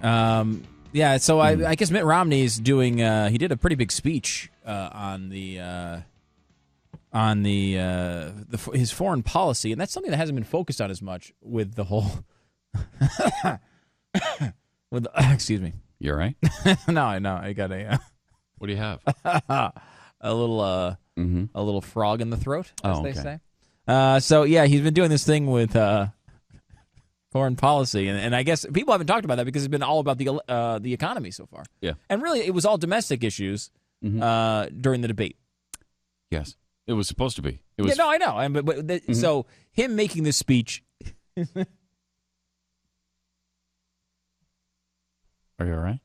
Yeah, so I guess Mitt Romney is doing. He did a pretty big speech on his foreign policy, and that's something that hasn't been focused on as much with the whole. Excuse me. You all right? No, I got a. What do you have? a little frog in the throat, as they say. So yeah, he's been doing this thing with foreign policy, and I guess people haven't talked about that because it's been all about the economy so far. Yeah, and really, it was all domestic issues during the debate. Yes, it was supposed to be. It was. Yeah, no, I know. But so him making this speech. Are you all right?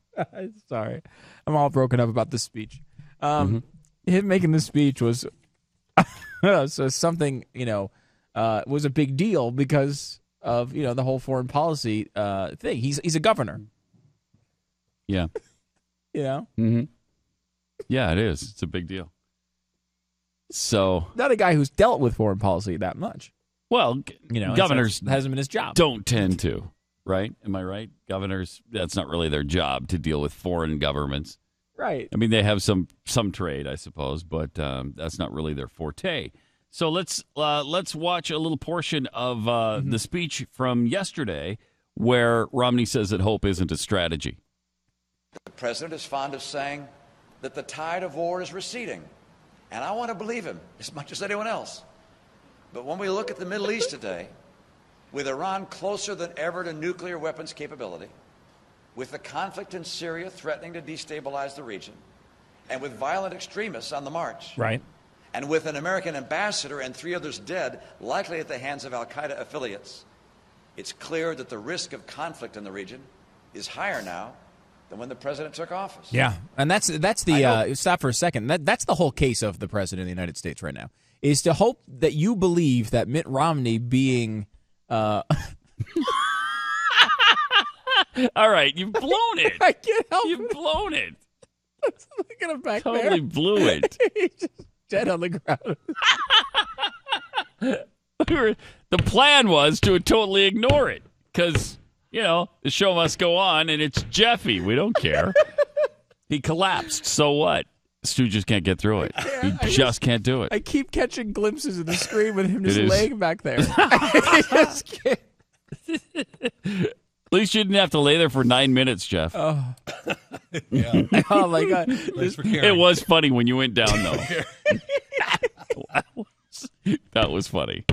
Sorry, I'm all broken up about this speech. Him making this speech was so something was a big deal because of the whole foreign policy thing. He's a governor. Yeah. Yeah, it is. It's a big deal. So not a guy who's dealt with foreign policy that much. Well, governors hasn't been his job. Don't tend to, right? Am I right? Governors, that's not really their job to deal with foreign governments. Right. I mean, they have some trade, I suppose, but that's not really their forte. So let's watch a little portion of the speech from yesterday where Romney says that hope isn't a strategy. The president is fond of saying that the tide of war is receding, and I want to believe him as much as anyone else. But when we look at the Middle East today, with Iran closer than ever to nuclear weapons capability, with the conflict in Syria threatening to destabilize the region, and with violent extremists on the march, right, and with an American ambassador and 3 others dead, likely at the hands of al-Qaeda affiliates, it's clear that the risk of conflict in the region is higher now than when the president took office. Yeah, and that's the stop for a second. That's the whole case of the president of the United States right now, is to hope that you believe that Mitt Romney being all right, you've blown it. I can't help You've blown it. Look at him back Totally blew it. He's just dead on the ground. The plan was to totally ignore it because, the show must go on, and it's Jeffy. We don't care. He collapsed. So what? Stu just can't get through it. He just can't do it. I keep catching glimpses of the screen with him just laying back there. I just can't. At least you didn't have to lay there for 9 minutes, Jeff. Oh, yeah. Oh my God. It was funny when you went down, though. That was funny.